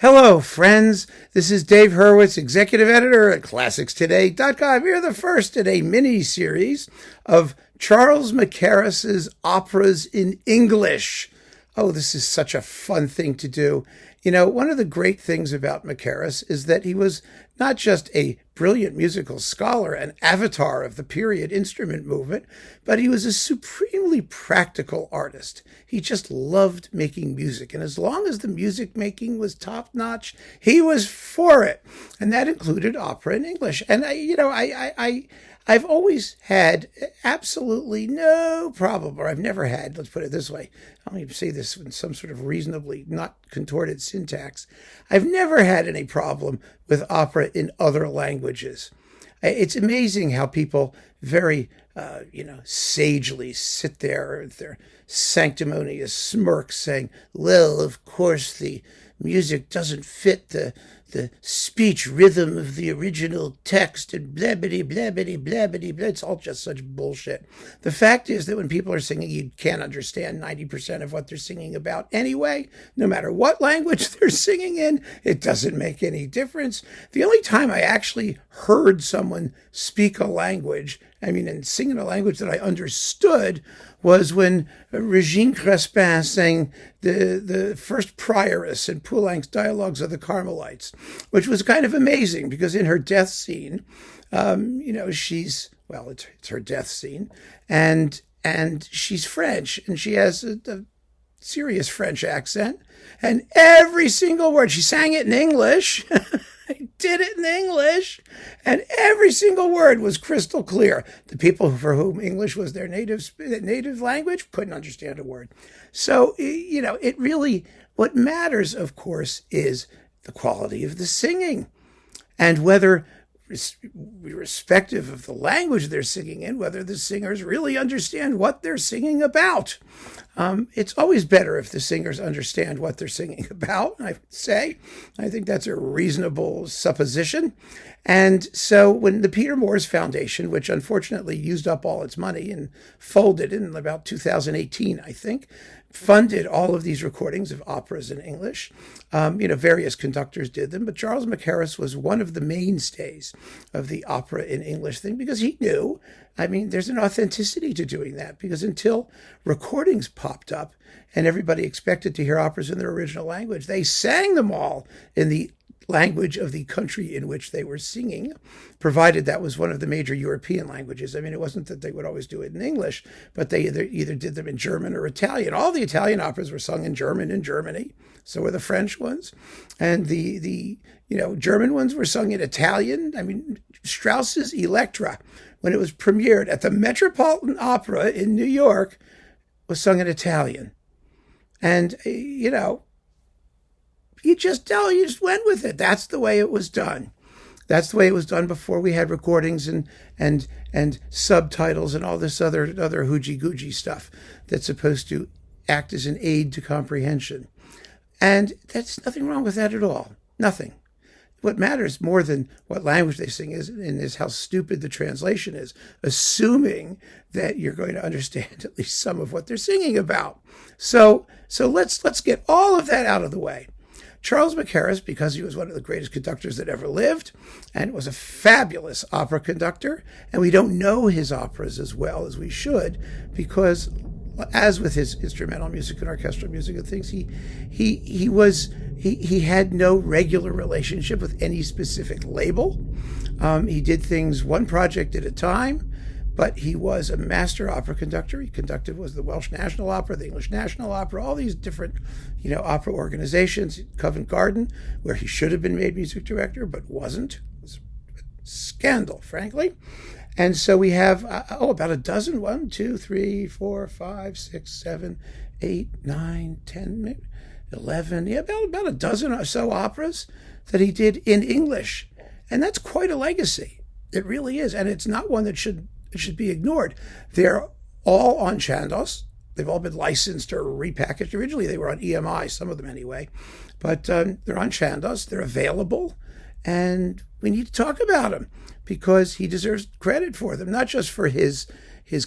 Hello, friends. This is Dave Hurwitz, executive editor at ClassicsToday.com. We're the first in a mini-series of Charles Mackerras' operas in English. Oh, this is such a fun thing to do. You know, one of the great things about Mackerras is that he was not just a brilliant musical scholar and avatar of the period instrument movement, but he was a supremely practical artist. He just loved making music. And as long as the music making was top notch, he was for it. And that included opera in English. And I've always had absolutely no problem, or I've never had, let's put it this way. I'll even say this in some sort of reasonably not contorted syntax. I've never had any problem with opera in other languages. It's amazing how people very, sagely sit there with their sanctimonious smirks saying, well, of course, the music doesn't fit the speech rhythm of the original text and blabbity, blabbity, blabbity, blah. It's all just such bullshit. The fact is that when people are singing, you can't understand 90% of what they're singing about anyway. No matter what language they're singing in, it doesn't make any difference. The only time I actually heard someone speak a language, and sing in a language that I understood, was when Regine Crespin sang the first prioress in Poulenc's Dialogues of the Carmelites, which was kind of amazing because in her death scene, it's her death scene, and she's French, and she has a serious French accent, and every single word, she sang it in English. I did it in English, and every single word was crystal clear. The people for whom English was their native language couldn't understand a word. So, it really, what matters, of course, is the quality of the singing, and whether, irrespective of the language they're singing in, whether the singers really understand what they're singing about. It's always better if the singers understand what they're singing about, I would say. I think that's a reasonable supposition. And so when the Peter Morse Foundation, which unfortunately used up all its money and folded in about 2018, I think, funded all of these recordings of operas in English. Various conductors did them, but Charles Mackerras was one of the mainstays of the opera in English thing because he knew, there's an authenticity to doing that, because until recordings popped up and everybody expected to hear operas in their original language, they sang them all in the language of the country in which they were singing, provided that was one of the major European languages. It wasn't that they would always do it in English, but they either did them in German or Italian. All the Italian operas were sung in German in Germany. So were the French ones. And the German ones were sung in Italian. Strauss's Electra, when it was premiered at the Metropolitan Opera in New York, was sung in Italian. And, you just went with it. That's the way it was done. That's the way it was done before we had recordings and subtitles and all this other hoochie-goochie stuff that's supposed to act as an aid to comprehension. And that's nothing wrong with that at all. Nothing. What matters more than what language they sing is how stupid the translation is, assuming that you're going to understand at least some of what they're singing about. So let's get all of that out of the way. Charles Mackerras, because he was one of the greatest conductors that ever lived and was a fabulous opera conductor, and we don't know his operas as well as we should because, as with his instrumental music and orchestral music and things, he had no regular relationship with any specific label. He did things one project at a time, but he was a master opera conductor. He conducted the Welsh National Opera, the English National Opera, all these different, opera organizations. Covent Garden, where he should have been made music director, but wasn't. It was a scandal, frankly. And so we have, about a dozen, 1, 2, 3, 4, 5, 6, 7, 8, 9, 10, maybe 11, about a dozen or so operas that he did in English. And that's quite a legacy. It really is. And it's not one that should be ignored. They're all on Chandos. They've all been licensed or repackaged. Originally, they were on EMI, some of them anyway. But they're on Chandos. They're available. And we need to talk about him because he deserves credit for them, not just for his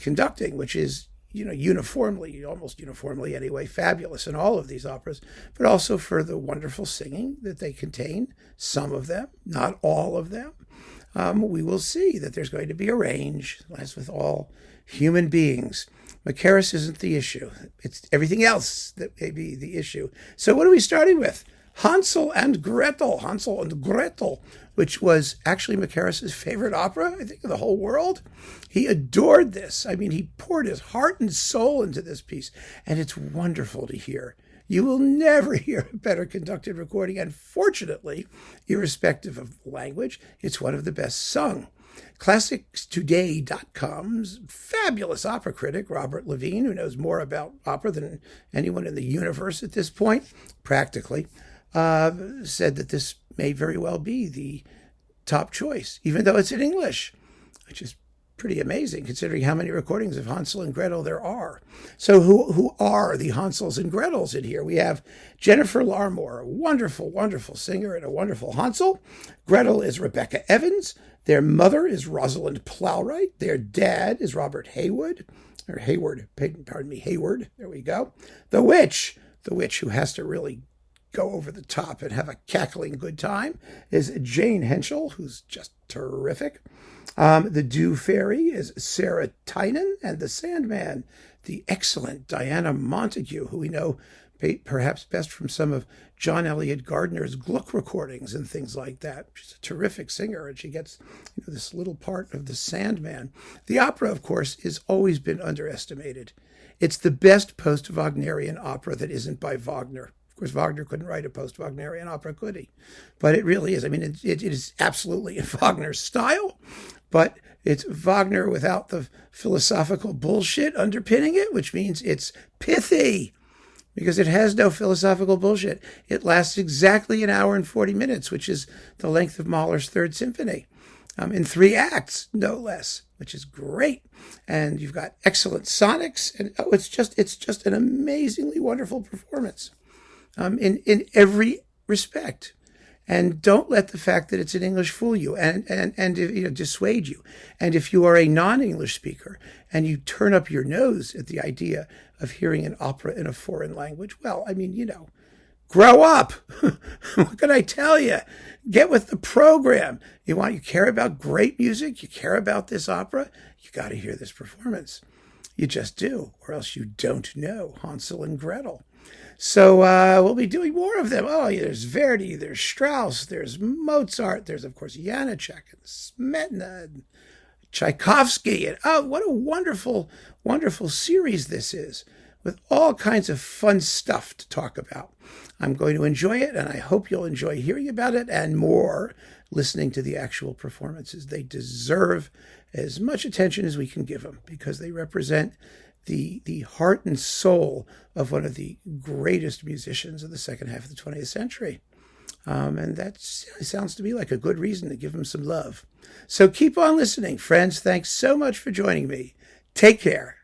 conducting, which is, uniformly, almost uniformly anyway, fabulous in all of these operas, but also for the wonderful singing that they contain, some of them, not all of them. We will see that there's going to be a range, as with all human beings. Mackerras isn't the issue. It's everything else that may be the issue. So what are we starting with? Hansel and Gretel, which was actually Mackerras' favorite opera, I think, in the whole world. He adored this. I mean, he poured his heart and soul into this piece, and it's wonderful to hear. You will never hear a better conducted recording, and fortunately, irrespective of the language, it's one of the best sung. ClassicsToday.com's fabulous opera critic, Robert Levine, who knows more about opera than anyone in the universe at this point, practically, said that this may very well be the top choice, even though it's in English, which is pretty amazing considering how many recordings of Hansel and Gretel there are. So who are the Hansels and Gretels in here? We have Jennifer Larmore, a wonderful, wonderful singer and a wonderful Hansel. Gretel is Rebecca Evans. Their mother is Rosalind Plowright. Their dad is Robert Hayward. There we go. The witch who has to really go over the top and have a cackling good time, is Jane Henschel, who's just terrific. The Dew Fairy is Sarah Tynan, and the Sandman, the excellent Diana Montague, who we know perhaps best from some of John Elliott Gardner's Gluck recordings and things like that. She's a terrific singer, and she gets this little part of the Sandman. The opera, of course, has always been underestimated. It's the best post-Wagnerian opera that isn't by Wagner. Of course, Wagner couldn't write a post-Wagnerian opera, could he? But it really is. I mean, it is absolutely in Wagner's style, but it's Wagner without the philosophical bullshit underpinning it, which means it's pithy, because it has no philosophical bullshit. It lasts exactly an hour and 40 minutes, which is the length of Mahler's Third Symphony, in 3 acts, no less, which is great. And you've got excellent sonics, and it's just an amazingly wonderful performance. In every respect. And don't let the fact that it's in English fool you and dissuade you. And if you are a non-English speaker and you turn up your nose at the idea of hearing an opera in a foreign language, well, I mean, grow up. What can I tell you? Get with the program. You care about great music, you care about this opera, you got to hear this performance. You just do, or else you don't know Hansel and Gretel. So we'll be doing more of them. Oh, there's Verdi, there's Strauss, there's Mozart, there's, of course, Janacek and Smetana and Tchaikovsky. And what a wonderful, wonderful series this is, with all kinds of fun stuff to talk about. I'm going to enjoy it, and I hope you'll enjoy hearing about it and more listening to the actual performances. They deserve as much attention as we can give them, because they represent the heart and soul of one of the greatest musicians of the second half of the 20th century. And that sounds to me like a good reason to give him some love. So keep on listening, friends. Thanks so much for joining me. Take care.